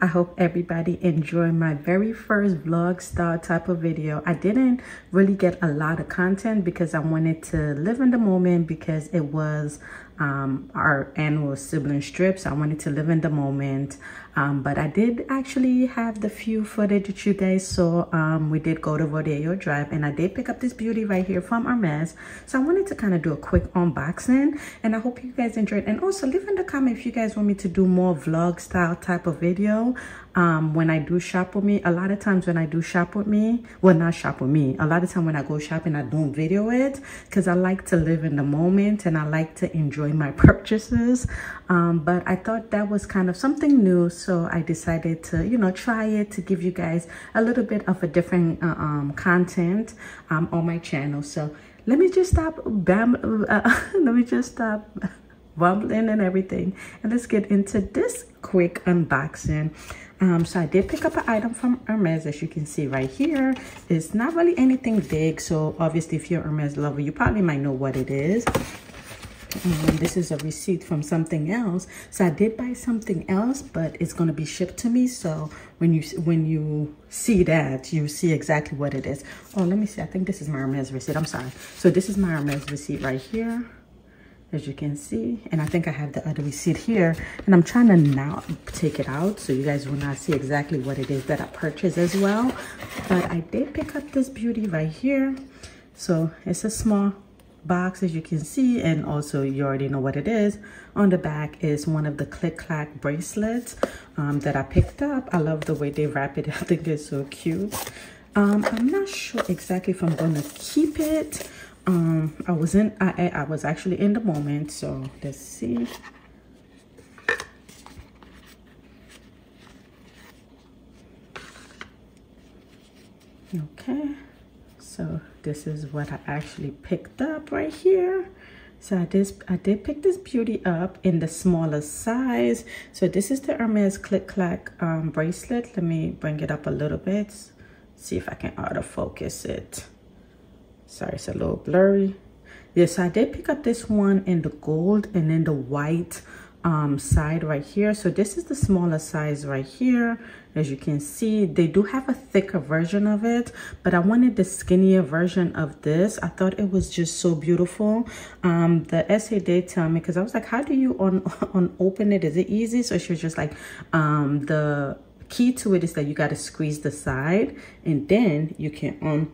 I hope everybody enjoyed my very first vlog style type of video. I didn't really get a lot of content because I wanted to live in the moment, because it was our annual sibling strip, so I wanted to live in the moment. But I did actually have the few footage that you guys saw. We did go to Rodeo Drive, and I did pick up this beauty right here from Hermes. So I wanted to kind of do a quick unboxing, and I hope you guys enjoyed. And also leave in the comment if you guys want me to do more vlog style type of video. When I do shop with me, a lot of times when I do shop with me, well, not shop with me, a lot of time when I go shopping, I don't video it because I like to live in the moment and I like to enjoy my purchases. But I thought that was kind of something new, so I decided to, you know, try it to give you guys a little bit of a different content on my channel. So let me just stop rumbling and everything, and let's get into this quick unboxing. So I did pick up an item from Hermes, as you can see right here. It's not really anything big, so obviously if you're a Hermes lover, you probably might know what it is. This is a receipt from something else. So I did buy something else, but it's going to be shipped to me. So when you see that, you see exactly what it is. Oh, let me see. I think this is my Hermes receipt. I'm sorry. So this is my Hermes receipt right here, as you can see. And I think I have the other receipt here, and I'm trying to now take it out so you guys will not see exactly what it is that I purchased as well. But I did pick up this beauty right here. So it's a small box, as you can see, and also you already know what it is. On the back is one of the click-clack bracelets that I picked up. I love the way they wrap it. I think it's so cute. I'm not sure exactly if I'm gonna keep it. I was actually in the moment, so let's see. Okay, so this is what I actually picked up right here. So I did pick this beauty up in the smaller size. So this is the Hermes click-clack bracelet. Let me bring it up a little bit, see if I can autofocus it. Sorry, it's a little blurry. Yes, I did pick up this one in the gold and in the white side right here. So this is the smaller size right here. As you can see, they do have a thicker version of it, but I wanted the skinnier version of this. I thought it was just so beautiful. The essay did tell me, because I was like, how do you open it? Is it easy? So she was just like, the key to it is that you got to squeeze the side, and then you can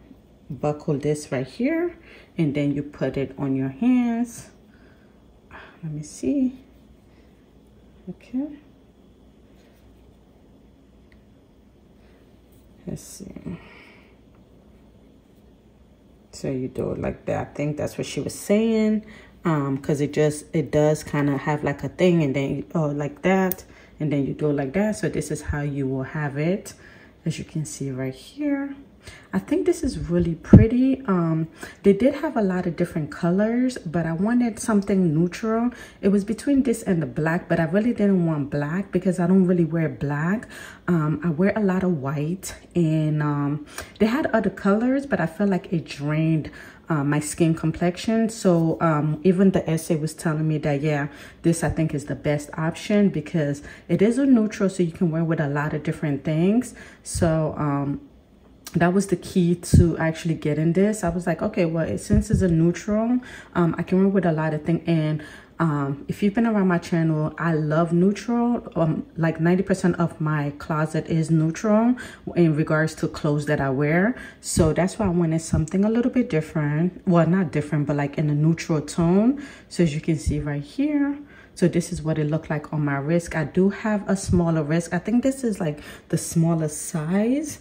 unbuckle this right here, and then you put it on your hands. Let me see. Okay, let's see. So you do it like that. I think that's what she was saying, because it does kind of have like a thing, and then like that, and then you do it like that. So this is how you will have it, as you can see right here. I think this is really pretty. They did have a lot of different colors, but I wanted something neutral. It was between this and the black, but I really didn't want black because I don't really wear black. I wear a lot of white, and they had other colors, but I felt like it drained my skin complexion. So even the essay was telling me that, yeah, this I think is the best option because it is a neutral, so you can wear with a lot of different things. So that was the key to actually getting this. I was like, okay, well, since it's a neutral, I can wear with a lot of things. And if you've been around my channel, I love neutral. Like 90% of my closet is neutral in regards to clothes that I wear. So that's why I wanted something a little bit different. Well, not different, but like in a neutral tone. So as you can see right here, so this is what it looked like on my wrist. I do have a smaller wrist. I think this is like the smallest size.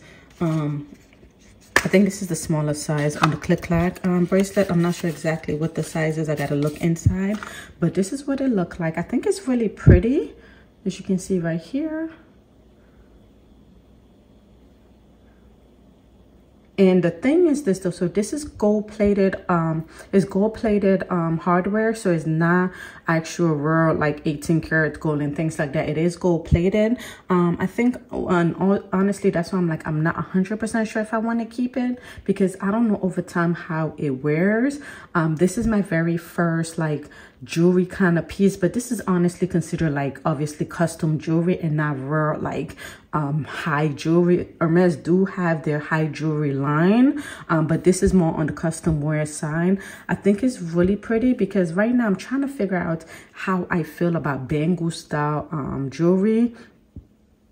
I think this is the smaller size on the click-clack bracelet. I'm not sure exactly what the size is. I gotta look inside, but this is what it looked like. I think it's really pretty, as you can see right here. And the thing is this though, so this is gold-plated, hardware, so it's not actual real like 18 karat gold and things like that. It is gold-plated. I think, honestly, that's why I'm like, I'm not 100% sure if I want to keep it, because I don't know over time how it wears. This is my very first like jewelry kind of piece, but this is honestly considered like obviously custom jewelry and not rare like high jewelry. Hermes do have their high jewelry line, but this is more on the custom wear side. I think it's really pretty because right now I'm trying to figure out how I feel about bangle style jewelry,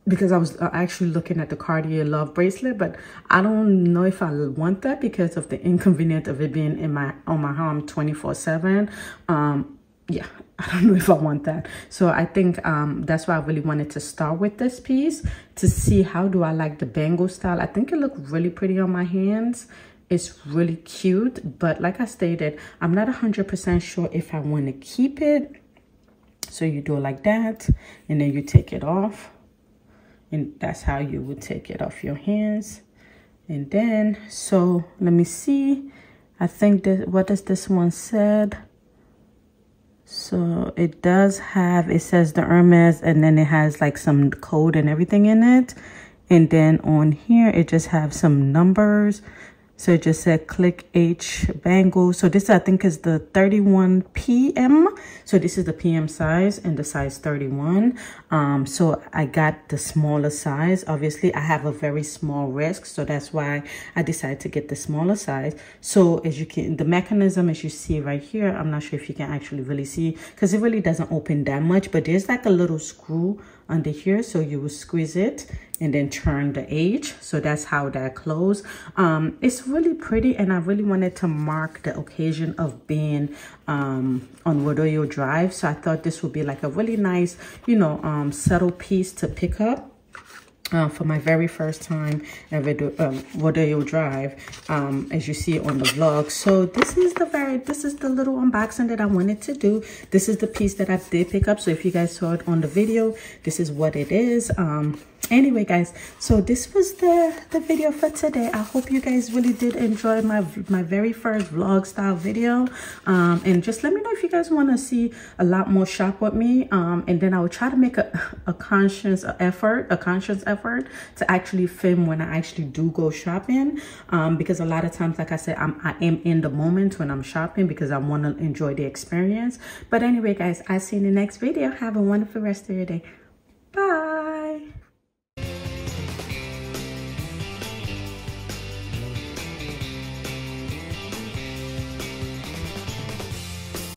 because I was actually looking at the Cartier Love bracelet, but I don't know if I want that because of the inconvenience of it being in on my arm 24/7. Yeah, I don't know if I want that. So I think that's why I really wanted to start with this piece to see how do I like the bangle style. I think it looked really pretty on my hands. It's really cute, but like I stated, I'm not 100% sure if I want to keep it. So you do it like that, and then you take it off. And that's how you would take it off your hands. And then, so let me see. I think that, what does this one said? So it does have, it says the Hermes, and then it has like some code and everything in it. And then on here, it just have some numbers. So it just said click H bangle. So this I think is the 31 PM. So this is the PM size and the size 31. So I got the smaller size. Obviously I have a very small wrist, so that's why I decided to get the smaller size. So as you can, the mechanism as you see right here, I'm not sure if you can actually really see because it really doesn't open that much, but there's like a little screw under here, so you will squeeze it and then turn the H. So that's how that close. It's really pretty, and I really wanted to mark the occasion of being on Rodeo Drive. So I thought this would be like a really nice, you know, subtle piece to pick up. For my very first time at Rodeo Drive, as you see on the vlog. So this is the little unboxing that I wanted to do. This is the piece that I did pick up. So if you guys saw it on the video, this is what it is. Anyway guys, so this was the video for today. I hope you guys really did enjoy my very first vlog style video, and just let me know if you guys want to see a lot more shop with me, and then I will try to make a conscious effort to actually film when I actually do go shopping, because a lot of times, like I said, I am in the moment when I'm shopping because I want to enjoy the experience. But anyway guys, I'll see you in the next video. Have a wonderful rest of your day. Bye.